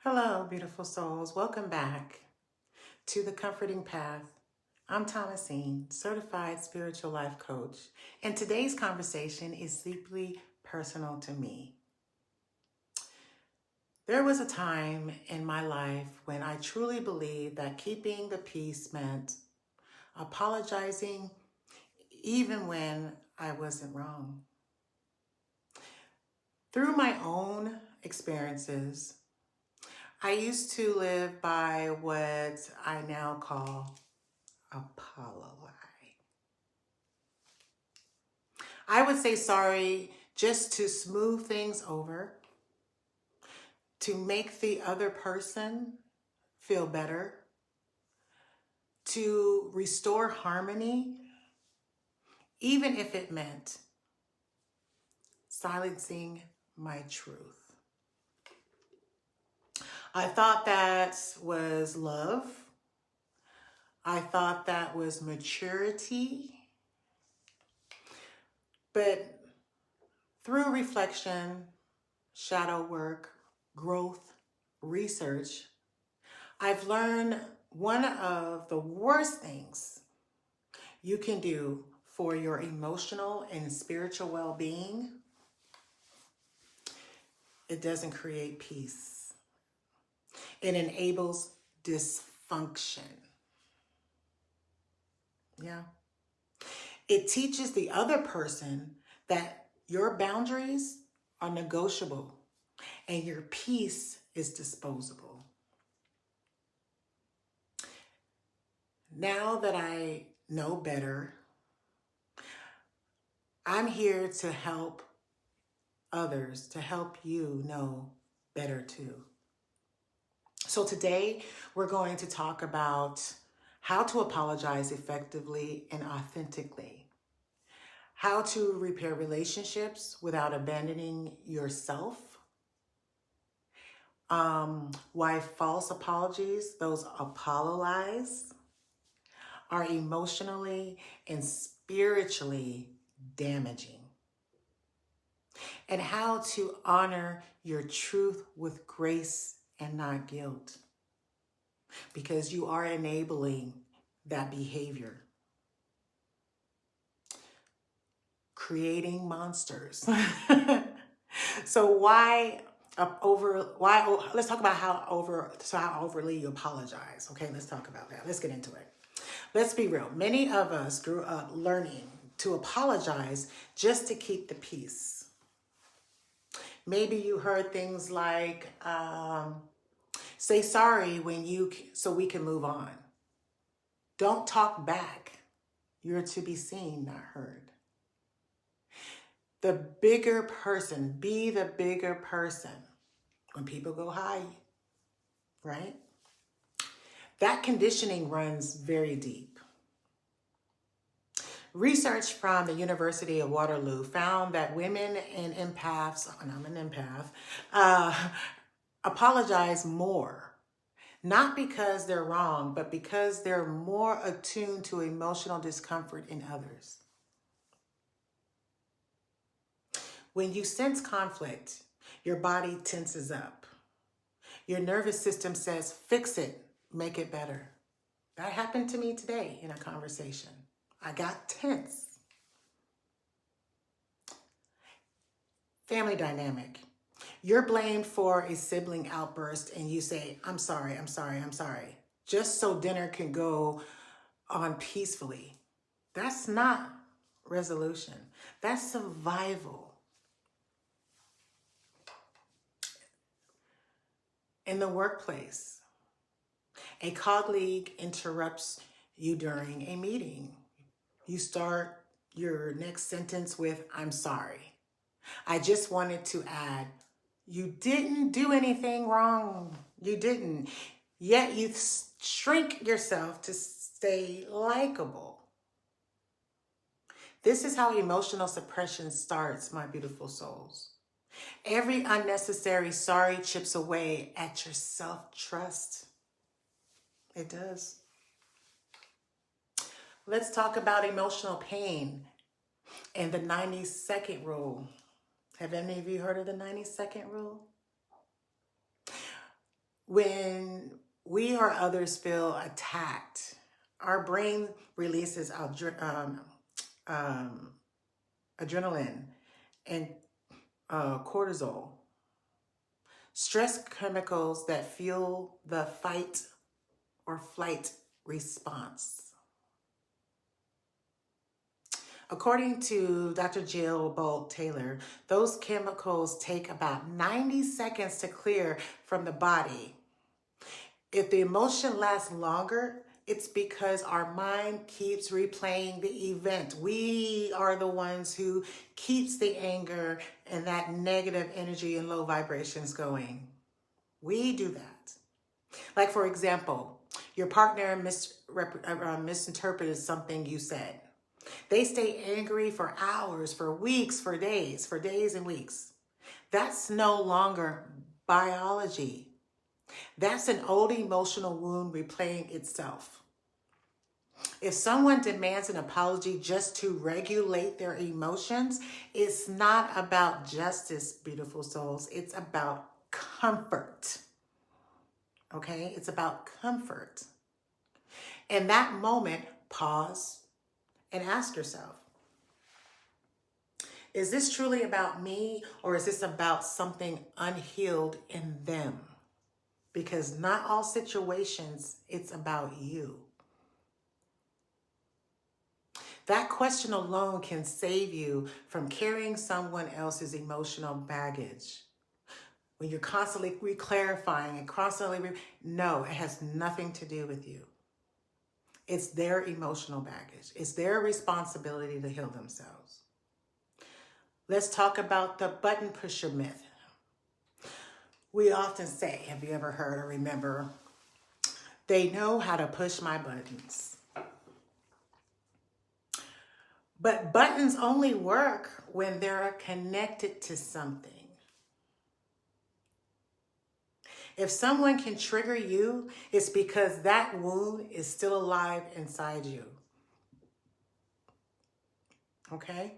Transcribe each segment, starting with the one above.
Hello, beautiful souls. Welcome back to The Comforting Path. I'm Thomasine, certified spiritual life coach, and today's conversation is deeply personal to me. There was a time in my life when I truly believed that keeping the peace meant apologizing even when I wasn't wrong. Through my own experiences, I used to live by what I now call Apolo-Lie. I would say sorry just to smooth things over, to make the other person feel better, to restore harmony, even if it meant silencing my truth. I thought that was love. I thought that was maturity. But through reflection, shadow work, growth, research, I've learned one of the worst things you can do for your emotional and spiritual well-being, it doesn't create peace. It enables dysfunction. Yeah. It teaches the other person that your boundaries are negotiable and your peace is disposable. Now that I know better, I'm here to help others, to help you know better too. So today we're going to talk about how to apologize effectively and authentically, how to repair relationships without abandoning yourself, why false apologies, those Apolo-Lies, are emotionally and spiritually damaging, and how to honor your truth with grace and not guilt, because you are enabling that behavior, creating monsters. So let's talk about how overly you apologize. Okay, let's talk about that. Let's get into it. Let's be real. Many of us grew up learning to apologize just to keep the peace. Maybe you heard things like, say sorry so we can move on. Don't talk back. You're to be seen, not heard. The bigger person, be the bigger person. When people go high, right? That conditioning runs very deep. Research from the University of Waterloo found that women and empaths, and I'm an empath, apologize more. Not because they're wrong, but because they're more attuned to emotional discomfort in others. When you sense conflict, your body tenses up. Your nervous system says, fix it, make it better. That happened to me today in a conversation. I got tense. Family dynamic. You're blamed for a sibling outburst and you say, I'm sorry, I'm sorry, I'm sorry, just so dinner can go on peacefully. That's not resolution. That's survival. In the workplace, a colleague interrupts you during a meeting. You start your next sentence with, I'm sorry. I just wanted to add, you didn't do anything wrong. You didn't. Yet you shrink yourself to stay likable. This is how emotional suppression starts, my beautiful souls. Every unnecessary sorry chips away at your self-trust. It does. Let's talk about emotional pain and the 90-second rule. Have any of you heard of the 90-second rule? When we or others feel attacked, our brain releases adrenaline and cortisol, stress chemicals that fuel the fight or flight response. According to Dr. Jill Bolt Taylor, those chemicals take about 90 seconds to clear from the body. If the emotion lasts longer, it's because our mind keeps replaying the event. We are the ones who keeps the anger and that negative energy and low vibrations going. We do that. Like, for example, your partner misinterpreted something you said. They stay angry for hours, for weeks, for days and weeks. That's no longer biology. That's an old emotional wound replaying itself. If someone demands an apology just to regulate their emotions, it's not about justice, beautiful souls. It's about comfort. Okay? It's about comfort. In that moment, pause and ask yourself, is this truly about me, or is this about something unhealed in them? Because not all situations, it's about you. That question alone can save you from carrying someone else's emotional baggage. When you're constantly re-clarifying and no, it has nothing to do with you. It's their emotional baggage. It's their responsibility to heal themselves. Let's talk about the button pusher myth. We often say, have you ever heard or remember, they know how to push my buttons. But buttons only work when they're connected to something. If someone can trigger you, it's because that wound is still alive inside you. Okay?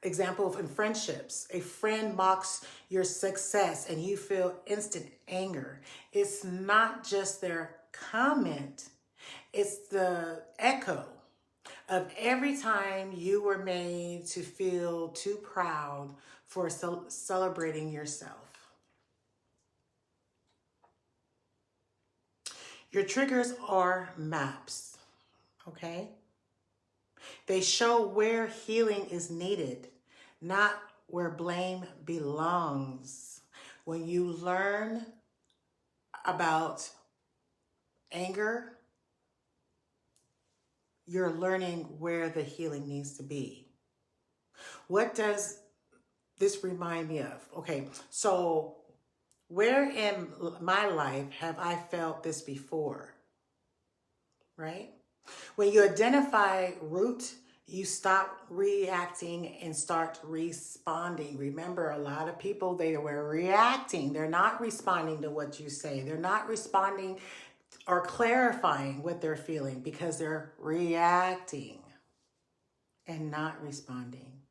Example in friendships. A friend mocks your success and you feel instant anger. It's not just their comment. It's the echo of every time you were made to feel too proud for celebrating yourself. Your triggers are maps, okay? They show where healing is needed, not where blame belongs. When you learn about anger, you're learning where the healing needs to be. What does this remind me of? Okay, so where in my life have I felt this before? Right? When you identify root, you stop reacting and start responding. Remember, a lot of people, they were reacting. They're not responding to what you say. They're not responding or clarifying what they're feeling because they're reacting and not responding.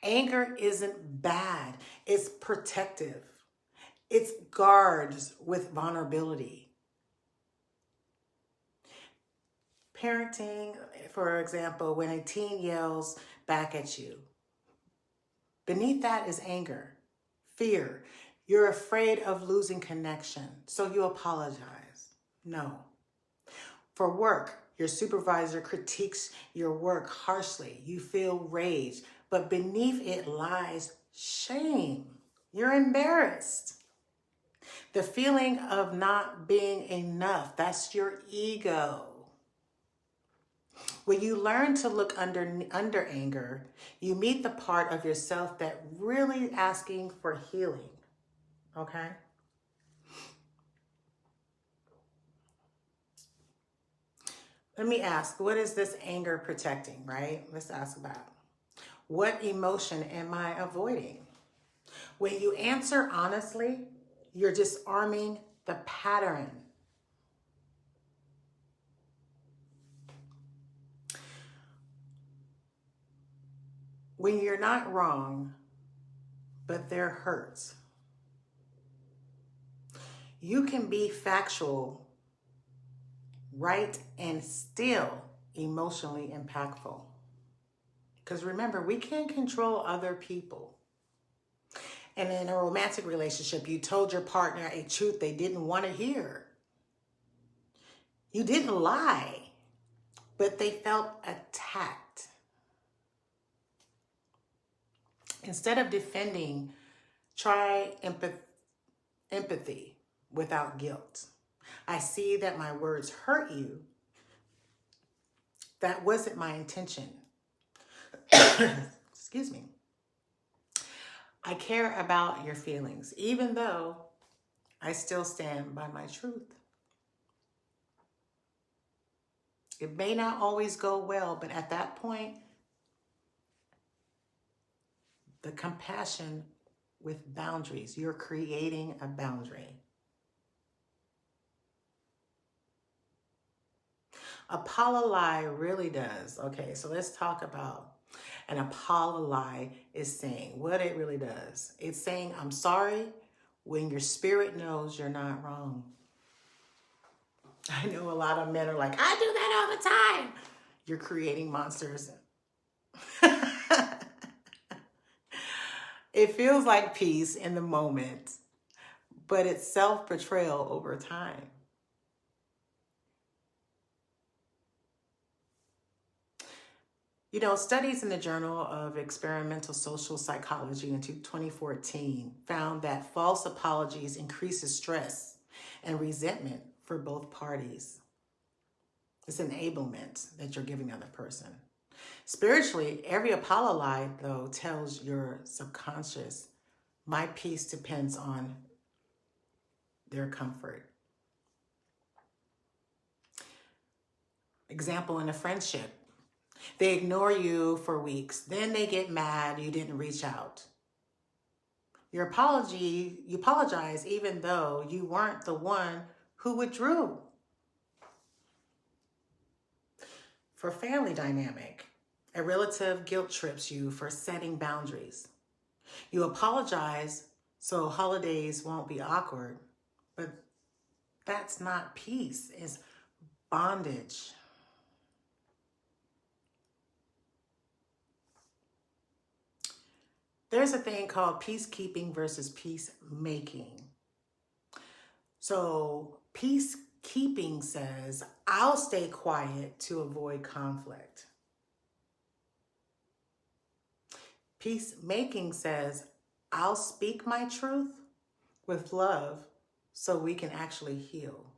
Anger isn't bad. It's protective. It's guards with vulnerability. Parenting, for example, when a teen yells back at you, beneath that is anger, fear. You're afraid of losing connection, so you apologize. No. For work, your supervisor critiques your work harshly. You feel rage, but beneath it lies shame. You're embarrassed. The feeling of not being enough, that's your ego. When you learn to look under anger, you meet the part of yourself that really asking for healing, okay? Let me ask, what is this anger protecting, right? Let's ask about what emotion am I avoiding? When you answer honestly, you're disarming the pattern. When you're not wrong, but they're hurt. You can be factual, right, and still emotionally impactful. Because remember, we can't control other people. And in a romantic relationship, you told your partner a truth they didn't want to hear. You didn't lie, but they felt attacked. Instead of defending, try empathy without guilt. I see that my words hurt you. That wasn't my intention. Excuse me. I care about your feelings, even though I still stand by my truth. It may not always go well, but at that point, the compassion with boundaries, you're creating a boundary. Apolo-Lie really does. Okay, so let's talk about an Apolo-Lie is saying what it really does. It's saying, I'm sorry when your spirit knows you're not wrong. I know a lot of men are like, I do that all the time. You're creating monsters. It feels like peace in the moment, but it's self-betrayal over time. You know, studies in the Journal of Experimental Social Psychology in 2014 found that false apologies increases stress and resentment for both parties. It's enablement that you're giving the other person. Spiritually, every Apolo-Lie, though, tells your subconscious, my peace depends on their comfort. Example, in a friendship, they ignore you for weeks. Then they get mad you didn't reach out. You apologize even though you weren't the one who withdrew. For family dynamic, a relative guilt trips you for setting boundaries. You apologize so holidays won't be awkward, but that's not peace, it's bondage. There's a thing called peacekeeping versus peacemaking. So peacekeeping says, I'll stay quiet to avoid conflict. Peacemaking says, I'll speak my truth with love so we can actually heal.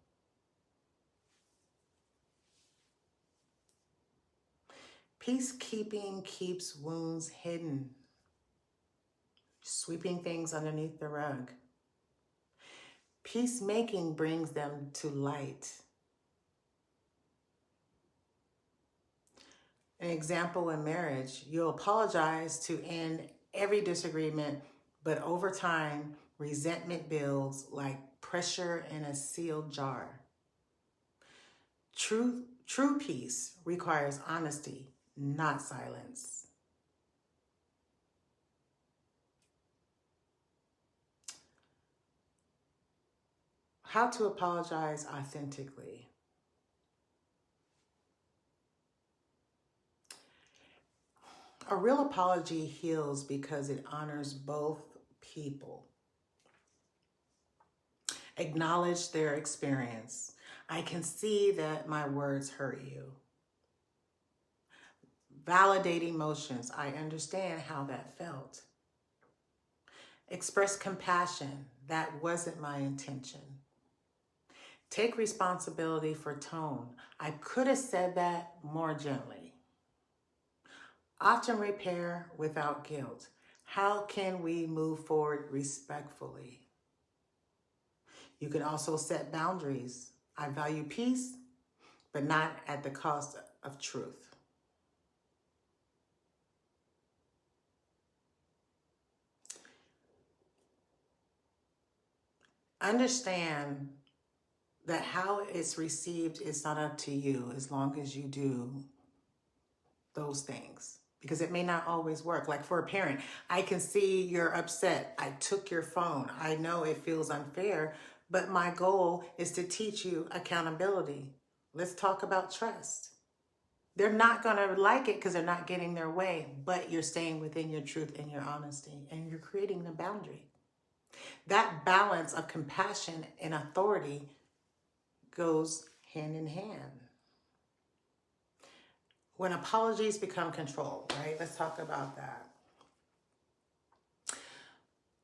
Peacekeeping keeps wounds hidden, sweeping things underneath the rug. Peacemaking brings them to light. An example in marriage, you'll apologize to end every disagreement, but over time, resentment builds like pressure in a sealed jar. True peace requires honesty, not silence. How to apologize authentically. A real apology heals because it honors both people. Acknowledge their experience. I can see that my words hurt you. Validate emotions. I understand how that felt. Express compassion. That wasn't my intention. Take responsibility for tone. I could have said that more gently. Often repair without guilt. How can we move forward respectfully? You can also set boundaries. I value peace, but not at the cost of truth. Understand that how it's received is not up to you as long as you do those things. Because it may not always work. Like for a parent, I can see you're upset. I took your phone. I know it feels unfair, But my goal is to teach you accountability. Let's talk about trust. They're not going to like it because they're not getting their way, but you're staying within your truth and your honesty, and you're creating a boundary. That balance of compassion and authority goes hand in hand. When apologies become control, right? Let's talk about that.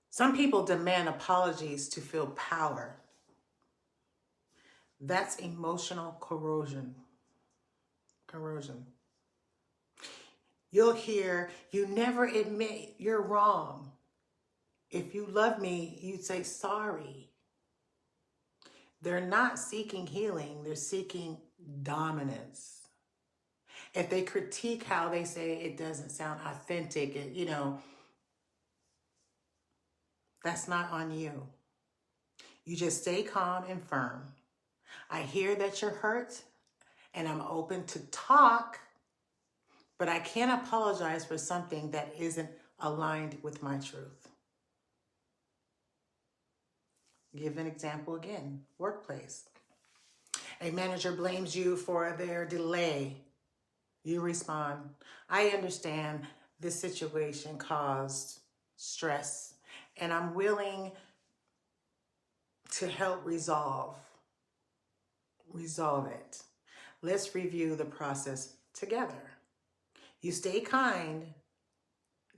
Some people demand apologies to feel power. That's emotional corrosion. You'll hear, you never admit you're wrong. If you love me, you'd say sorry. They're not seeking healing, they're seeking dominance. If they critique how they say it doesn't sound authentic, that's not on you. You just stay calm and firm. I hear that you're hurt and I'm open to talk, but I can't apologize for something that isn't aligned with my truth. Give an example again, workplace. A manager blames you for their delay. You respond, I understand this situation caused stress and I'm willing to help resolve it. Let's review the process together. You stay kind,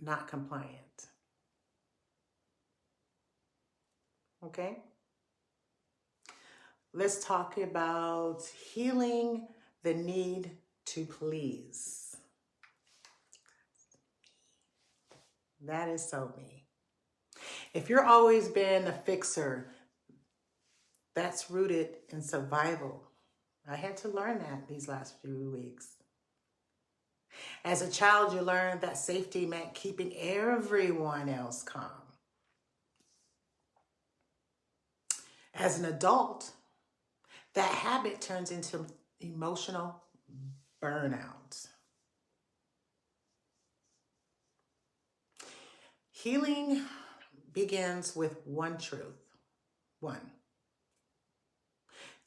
not compliant. Okay? Let's talk about healing the need to please. That is so me. If you're always been a fixer, that's rooted in survival. I had to learn that these last few weeks. As a child, you learned that safety meant keeping everyone else calm. As an adult, that habit turns into emotional burnout. Healing begins with one truth. One.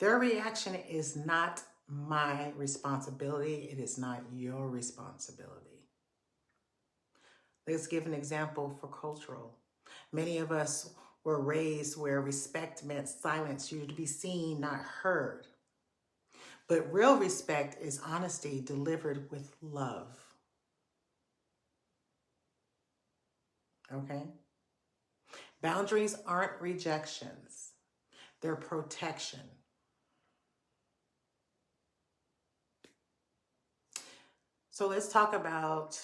Their reaction is not my responsibility. It is not your responsibility. Let's give an example for cultural. Many of us were raised where respect meant silence, you to be seen, not heard. But real respect is honesty delivered with love. Okay? Boundaries aren't rejections. They're protection. So let's talk about,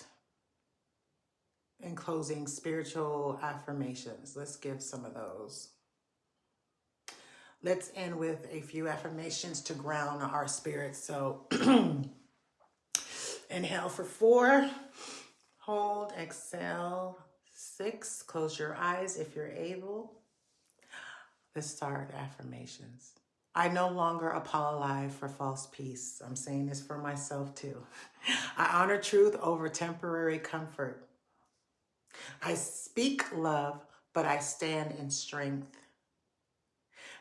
in closing, spiritual affirmations. Let's give some of those. Let's end with a few affirmations to ground our spirits. So inhale for 4, hold, exhale 6, close your eyes if you're able. Let's start affirmations. I no longer Apolo-Lie for false peace. I'm saying this for myself too. I honor truth over temporary comfort. I speak love, but I stand in strength.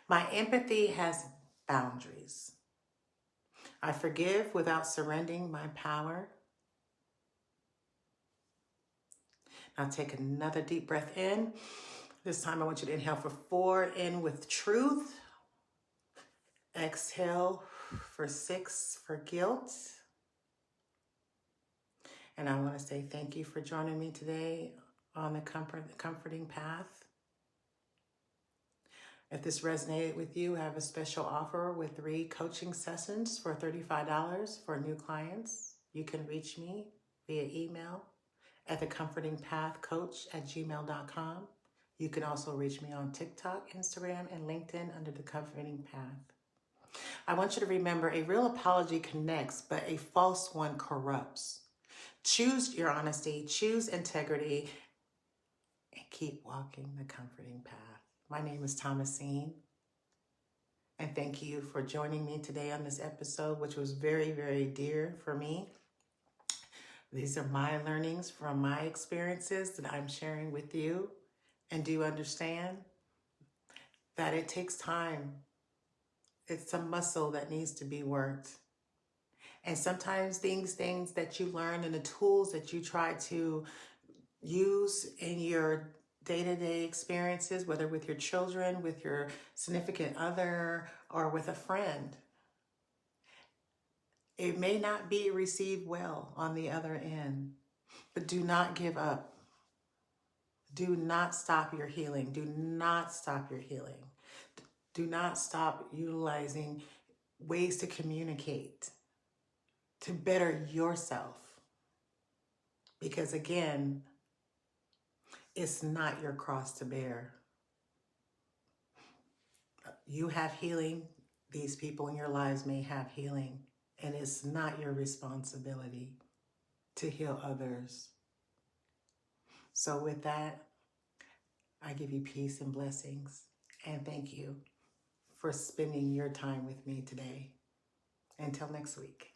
My empathy has boundaries. I forgive without surrendering my power. Now take another deep breath in. This time I want you to inhale for 4, in with truth. Exhale for 6 for guilt. And I want to say thank you for joining me today on the comforting path. If this resonated with you, I have a special offer with 3 coaching sessions for $35 for new clients. You can reach me via email at thecomfortingpathcoach@gmail.com. You can also reach me on TikTok, Instagram, and LinkedIn under The Comforting Path. I want you to remember, a real apology connects, but a false one corrupts. Choose your honesty, choose integrity, and keep walking the comforting path. My name is Thomasine, and thank you for joining me today on this episode, which was very, very dear for me. These are my learnings from my experiences that I'm sharing with you. And do you understand? that it takes time. It's a muscle that needs to be worked. And sometimes things that you learn and the tools that you try to use in your day-to-day experiences, whether with your children, with your significant other, or with a friend, it may not be received well on the other end, but do not give up. Do not stop your healing. Do not stop your healing. Do not stop utilizing ways to communicate, to better yourself. Because again, it's not your cross to bear. You have healing. These people in your lives may have healing. And it's not your responsibility to heal others. So with that, I give you peace and blessings. And thank you for spending your time with me today. Until next week.